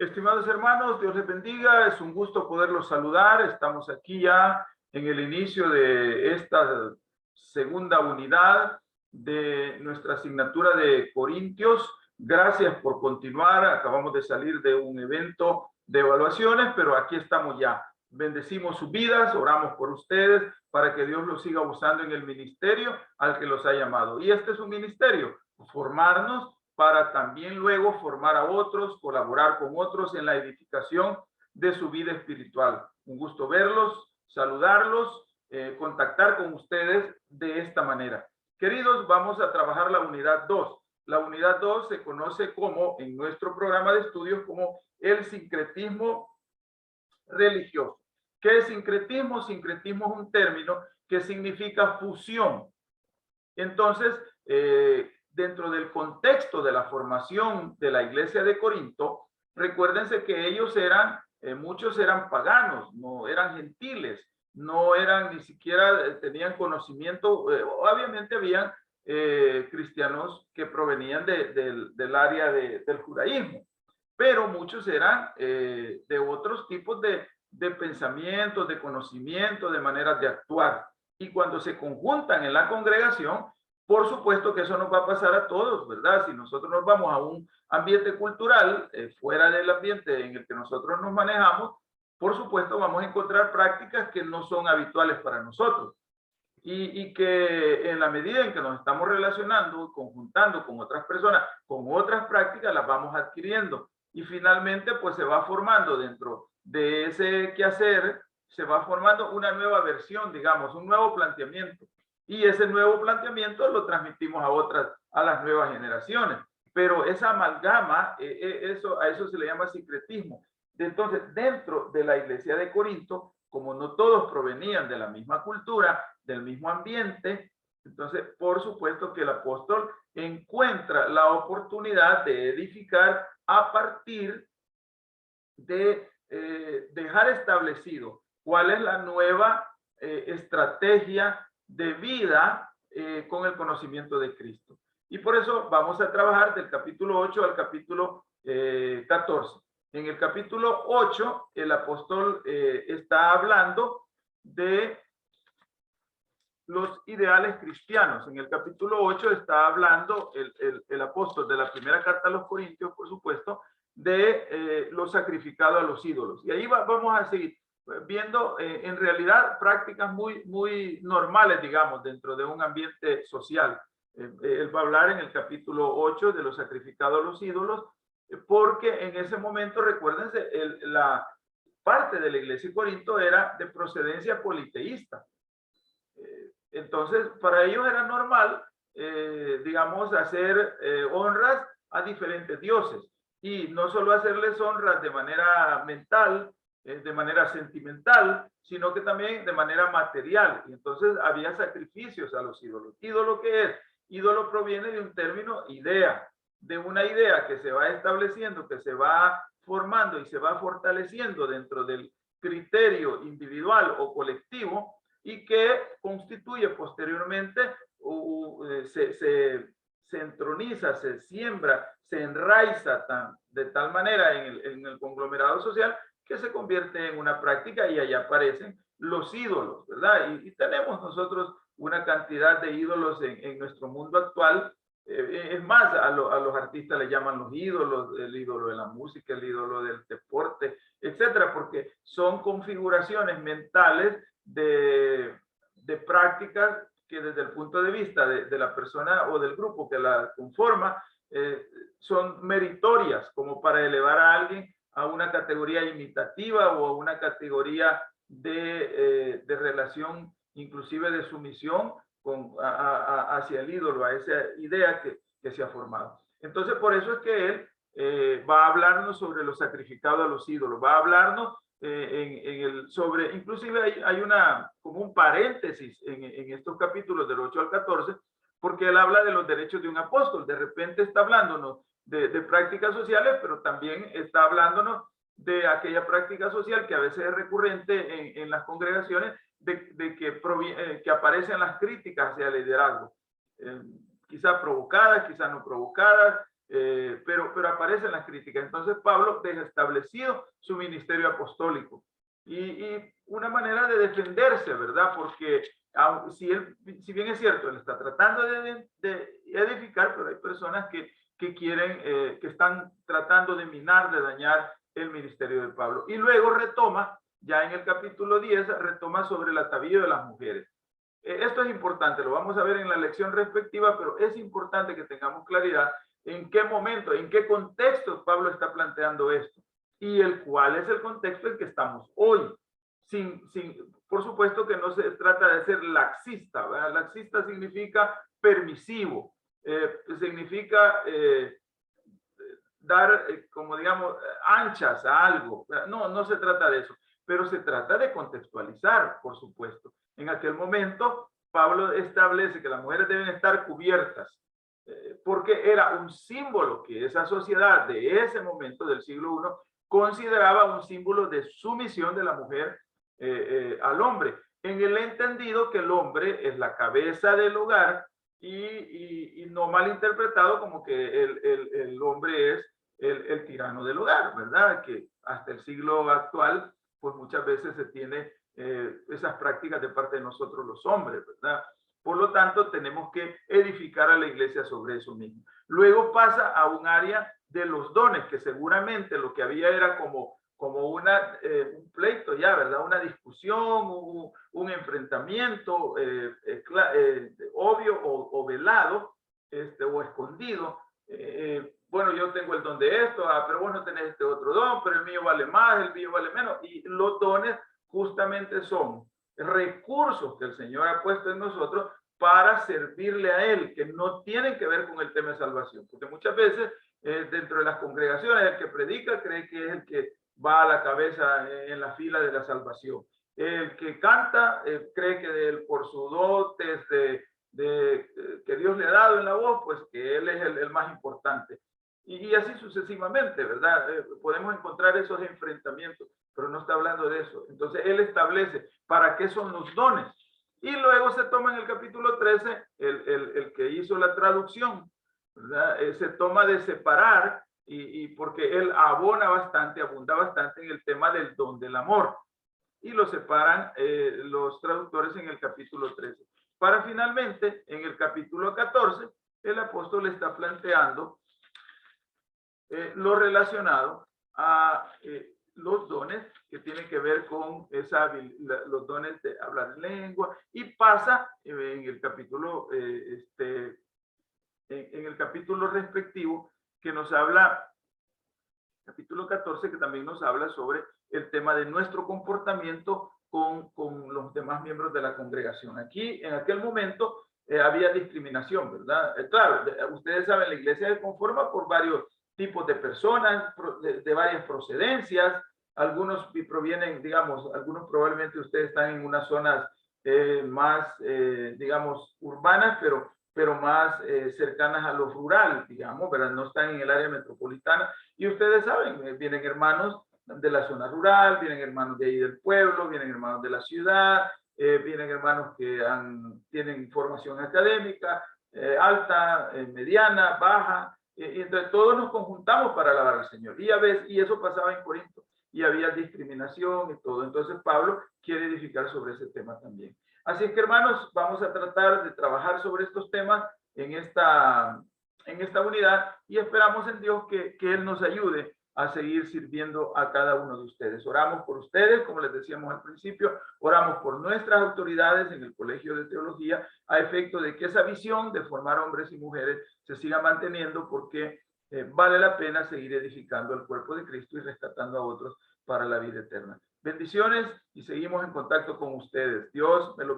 Estimados hermanos, Dios les bendiga. Es un gusto poderlos saludar. Estamos aquí ya en el inicio de esta segunda unidad de nuestra asignatura de Corintios. Gracias por continuar. Acabamos de salir de un evento de evaluaciones, pero aquí estamos ya. Bendecimos sus vidas, oramos por ustedes para que Dios los siga usando en el ministerio al que los ha llamado. Y este es un ministerio, formarnos para también luego formar a otros, colaborar con otros en la edificación de su vida espiritual. Un gusto verlos, saludarlos, contactar con ustedes de esta manera. Queridos, vamos a trabajar la unidad 2. La unidad 2 se conoce como, en nuestro programa de estudios, como el sincretismo religioso. ¿Qué es sincretismo? Sincretismo es un término que significa fusión. Entonces, dentro del contexto de la formación de la iglesia de Corinto, recuérdense que ellos eran, muchos eran paganos, no eran gentiles, no eran ni siquiera, tenían conocimiento, obviamente habían cristianos que provenían del área del judaísmo, pero muchos eran de otros tipos de pensamientos, de conocimiento, de maneras de actuar. Y cuando se conjuntan en la congregación, por supuesto que eso nos va a pasar a todos, ¿verdad? Si nosotros nos vamos a un ambiente cultural, fuera del ambiente en el que nosotros nos manejamos, por supuesto vamos a encontrar prácticas que no son habituales para nosotros. Y que en la medida en que nos estamos relacionando, conjuntando con otras personas, con otras prácticas, las vamos adquiriendo. Y finalmente, pues se va formando dentro de ese quehacer, se va formando una nueva versión, digamos, un nuevo planteamiento. Y ese nuevo planteamiento lo transmitimos a las nuevas generaciones. Pero esa amalgama, a eso se le llama sincretismo. Entonces, dentro de la iglesia de Corinto, como no todos provenían de la misma cultura, del mismo ambiente, entonces, por supuesto que el apóstol encuentra la oportunidad de edificar a partir de dejar establecido cuál es la nueva estrategia de vida con el conocimiento de Cristo. Y por eso vamos a trabajar del capítulo 8 al capítulo 14. En el capítulo 8, el apóstol está hablando de los ideales cristianos. En el capítulo 8 está hablando el apóstol de la primera carta a los Corintios, por supuesto, de lo sacrificado a los ídolos. Y ahí vamos a seguir viendo en realidad prácticas muy normales, digamos, dentro de un ambiente social. Él va a hablar en el capítulo 8 de lo sacrificado a los ídolos, porque en ese momento, recuérdense, la parte de la iglesia de Corinto era de procedencia politeísta. Entonces, para ellos era normal, digamos, hacer honras a diferentes dioses. Y no solo hacerles honras de manera mental, de manera sentimental, sino que también de manera material. Y entonces había sacrificios a los ídolos. ¿Ídolo qué es? Ídolo proviene de un término idea, de una idea que se va estableciendo, que se va formando y se va fortaleciendo dentro del criterio individual o colectivo, y que constituye posteriormente, se entroniza, se siembra, se enraiza de tal manera en el conglomerado social que se convierte en una práctica, y allá aparecen los ídolos, ¿verdad? Y tenemos nosotros una cantidad de ídolos en nuestro mundo actual. Es más, a los artistas le llaman los ídolos, el ídolo de la música, el ídolo del deporte, etcétera, porque son configuraciones mentales de prácticas que desde el punto de vista de la persona o del grupo que la conforma, son meritorias como para elevar a alguien a una categoría imitativa o a una categoría de relación, inclusive de sumisión hacia el ídolo, a esa idea que se ha formado. Entonces, por eso es que él va a hablarnos sobre lo sacrificado a los ídolos, va a hablarnos sobre, inclusive hay como un paréntesis en estos capítulos del 8 al 14, porque él habla de los derechos de un apóstol. De repente está hablándonos de prácticas sociales, pero también está hablándonos de aquella práctica social que a veces es recurrente en las congregaciones, que aparecen las críticas hacia el liderazgo, quizás provocadas, quizás no provocadas, pero aparecen las críticas. Entonces Pablo deja establecido su ministerio apostólico y una manera de defenderse, ¿verdad? Porque si bien es cierto, él está tratando de edificar, pero hay personas que quieren, que están tratando de minar, de dañar el ministerio de Pablo. Y luego retoma, ya en el capítulo 10, retoma sobre el atavío de las mujeres. Esto es importante, lo vamos a ver en la lección respectiva, pero es importante que tengamos claridad en qué momento, en qué contexto Pablo está planteando esto y cuál es el contexto en que estamos hoy. Por supuesto que no se trata de ser laxista, ¿verdad? Laxista significa permisivo, significa dar, como digamos, anchas a algo. No se trata de eso, pero se trata de contextualizar, por supuesto. En aquel momento, Pablo establece que las mujeres deben estar cubiertas, porque era un símbolo que esa sociedad de ese momento, del siglo I, consideraba un símbolo de sumisión de la mujer al hombre, en el entendido que el hombre es la cabeza del hogar y no malinterpretado como que el hombre es el tirano del hogar, ¿verdad? Que hasta el siglo actual, pues muchas veces se tiene esas prácticas de parte de nosotros los hombres, ¿verdad? Por lo tanto, tenemos que edificar a la iglesia sobre eso mismo. Luego pasa a un área de los dones, que seguramente lo que había era como un pleito ya, ¿verdad? Una discusión, un enfrentamiento obvio o velado, o escondido. Bueno, yo tengo el don de esto, pero vos no tenés este otro don, pero el mío vale más, el mío vale menos. Y los dones justamente son recursos que el Señor ha puesto en nosotros para servirle a Él, que no tienen que ver con el tema de salvación. Porque muchas veces dentro de las congregaciones el que predica cree que es el que va a la cabeza en la fila de la salvación. El que canta cree que por su dotes que Dios le ha dado en la voz, pues que él es el más importante. Y así sucesivamente, ¿verdad? Podemos encontrar esos enfrentamientos, pero no está hablando de eso. Entonces, él establece para qué son los dones. Y luego se toma en el capítulo 13, el que hizo la traducción, ¿verdad? Se toma de separar, y porque él abunda bastante en el tema del don del amor. Y lo separan los traductores en el capítulo 13. Para finalmente, en el capítulo 14, el apóstol está planteando lo relacionado a los dones que tienen que ver con los dones de hablar lengua, y pasa en el capítulo en el capítulo respectivo que nos habla, capítulo 14, que también nos habla sobre el tema de nuestro comportamiento con los demás miembros de la congregación. Aquí, en aquel momento, había discriminación, ¿verdad? Claro, ustedes saben, la iglesia se conforma por varios tipos de personas, de varias procedencias. Algunos provienen, digamos, algunos probablemente ustedes están en unas zonas más, digamos, urbanas, pero más cercanas a lo rural, digamos, ¿verdad? No están en el área metropolitana. Y ustedes saben, vienen hermanos de la zona rural, vienen hermanos de ahí del pueblo, vienen hermanos de la ciudad, vienen hermanos que tienen formación académica, alta, mediana, baja, y entre todos nos conjuntamos para alabar al Señor. Y eso pasaba en Corinto, y había discriminación y todo. Entonces Pablo quiere edificar sobre ese tema también. Así es que, hermanos, vamos a tratar de trabajar sobre estos temas en esta unidad, y esperamos en Dios que Él nos ayude a seguir sirviendo a cada uno de ustedes. Oramos por ustedes, como les decíamos al principio, oramos por nuestras autoridades en el Colegio de Teología, a efecto de que esa visión de formar hombres y mujeres se siga manteniendo, porque vale la pena seguir edificando el cuerpo de Cristo y rescatando a otros para la vida eterna. Bendiciones, y seguimos en contacto con ustedes. Dios me lo